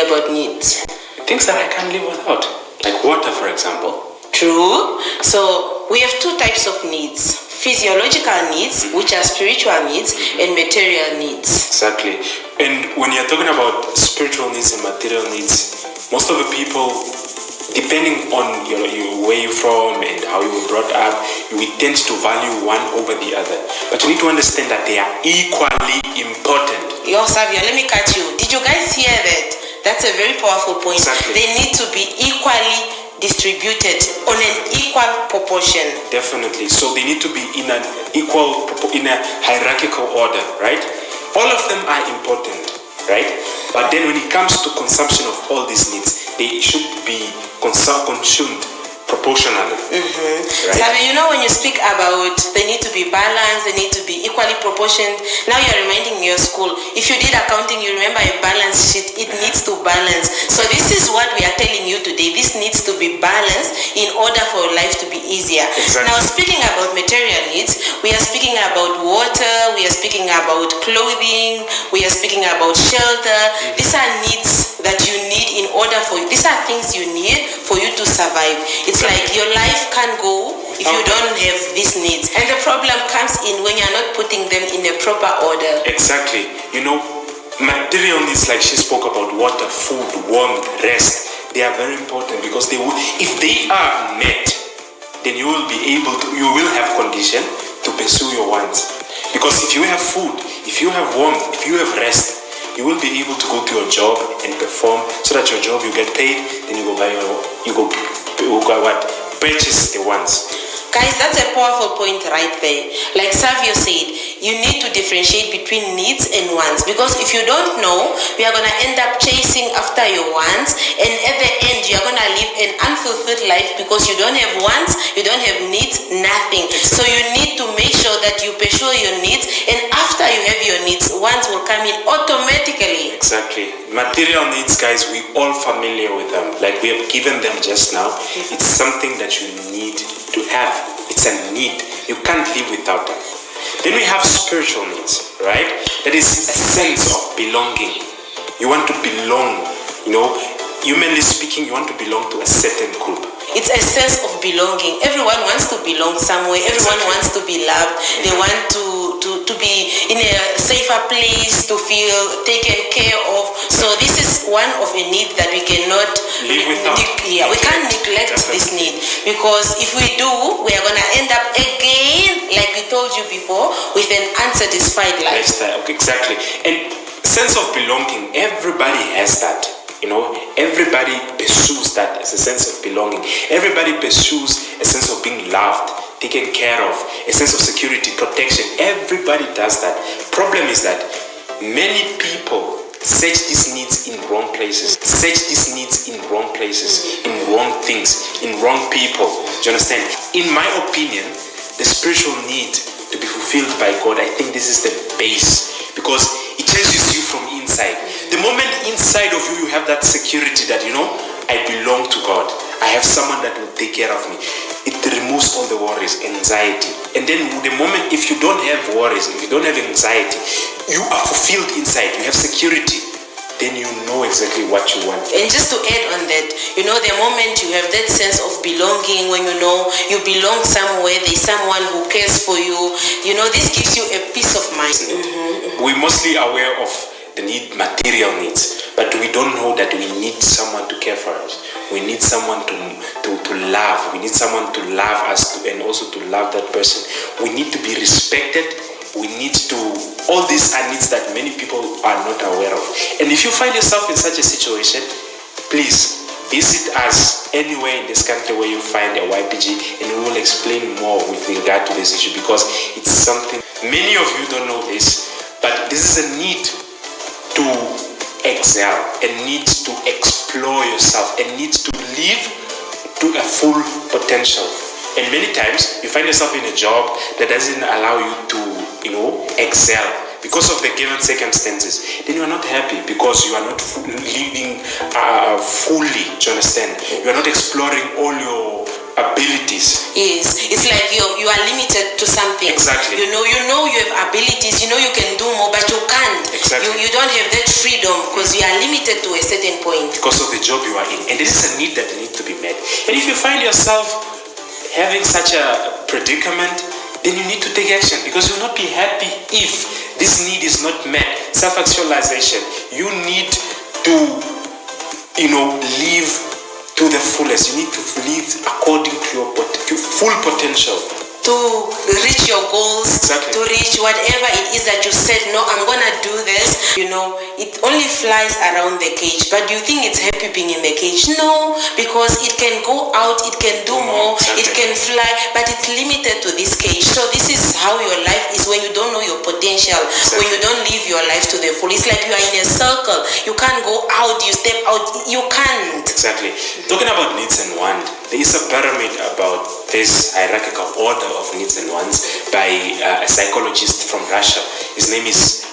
about needs? Things that I can't live without, like water, for example. True. So we have two types of needs: physiological needs, which are spiritual needs, and material needs. Exactly. And when you're talking about spiritual needs and material needs, most of the people, depending on where you're from and how you were brought up, we tend to value one over the other. But you need to understand that they are equally important. Yo, Savia, let me cut you. Did you guys hear that? That's a very powerful point. Exactly. They need to be equally distributed on an equal proportion. Definitely. So they need to be in an in a hierarchical order, right? All of them are important, right? But then when it comes to consumption of all these needs, they should be consumed proportionally. Right? So, you know, when you speak about they need to be balanced, they need to be equally proportioned. Now you're reminding me of school. If you did accounting, you remember a balance sheet. It needs to balance. So this is what we are telling you today. This needs to be balanced in order for life to be easier. Exactly. Now, speaking about material needs, we are speaking about water, we are speaking about clothing, we are speaking about shelter. These are needs that you need in order for you. These are things you need for you to survive. It's like your life can't go if you don't have these needs. And the problem comes in when you're not putting them in a proper order. Exactly. You know, material needs, like she spoke about, water, food, warmth, rest, they are very important because they will, if they are met, then you will have condition to pursue your wants. Because if you have food, if you have warmth, if you have rest, you will be able to go to your job and perform, so that your job you get paid, then you go buy purchase the wants. Guys, that's a powerful point right there. Like Savio said, you need to differentiate between needs and wants, because if you don't know, we are going to end up chasing after your wants, and at the end you are going to live an unfulfilled life because you don't have wants, you don't have needs, nothing. So you need to make sure that you pursue your needs, and after you have your needs, wants will come in automatically. Exactly. Material needs, guys, we all familiar with them. Like we have given them just now. It's something that you need to have. It's a need. You can't live without them. Then we have spiritual needs, right? That is a sense of belonging. You want to belong, you know, humanly speaking, you want to belong to a certain group. It's a sense of belonging. Everyone wants to belong somewhere. Everyone wants to be loved. They want to be in a safer place, to feel taken care of. So this is one of a need that we cannot live without. We can't neglect this need, because if we do, we are going to end up again, like we told you before, with an unsatisfied life. Exactly. And sense of belonging, everybody has that. You know, everybody pursues that as a sense of belonging. Everybody pursues a sense of being loved, taken care of, a sense of security, protection. Everybody does that. Problem is that many people search these needs in wrong places, in wrong things, in wrong people. Do you understand? In my opinion, the spiritual need to be fulfilled by God, I think this is the base, because it changes you from inside. The moment inside of you have that security that, you know, I belong to God, I have someone that will take care of me, it removes all the worries, anxiety. And then the moment, if you don't have worries, if you don't have anxiety, you are fulfilled inside, you have security, then you know exactly what you want. And just to add on that, you know, the moment you have that sense of belonging, when you know you belong somewhere, there's someone who cares for you, you know, this gives you a peace of mind. We're mostly aware of the material needs, but we don't know that we need someone to care for us. We need someone to love. We need someone to love us and also to love that person. We need to be respected. We need to, all these are needs that many people are not aware of. And if you find yourself in such a situation, please visit us anywhere in this country where you find a YPG, and we will explain more with regard to this issue, because it's something many of you don't know this, but this is a need to excel, a need to explore yourself, a need to live to a full potential. And many times you find yourself in a job that doesn't allow you to, you know, excel because of the given circumstances. Then you are not happy because you are not living fully. Do you understand? You are not exploring all your abilities. Yes, it's like you are limited to something. Exactly. You know you have abilities, you can do more, but you can't. Exactly. You don't have that freedom because you are limited to a certain point. Because of the job you are in. And this is a need that needs to be met. And if you find yourself having such a predicament, then you need to take action, because you'll not be happy if this need is not met. Self-actualization. You need to, live to the fullest. You need to live according to your full potential. To reach your goals, Exactly. to reach whatever it is that you said, no, I'm gonna do this. It only flies around the cage. But do you think it's happy being in the cage? No, because it can go out, it can do more, exactly. It can fly, but it's limited to this cage. So this is how your life is when you don't know your potential, Exactly. when you don't live your life to the full. It's like you are in a circle. You can't go out, you step out, you can't. Exactly. Talking about needs and want, there is a pyramid about this hierarchical order of needs and wants by a psychologist from Russia. His name is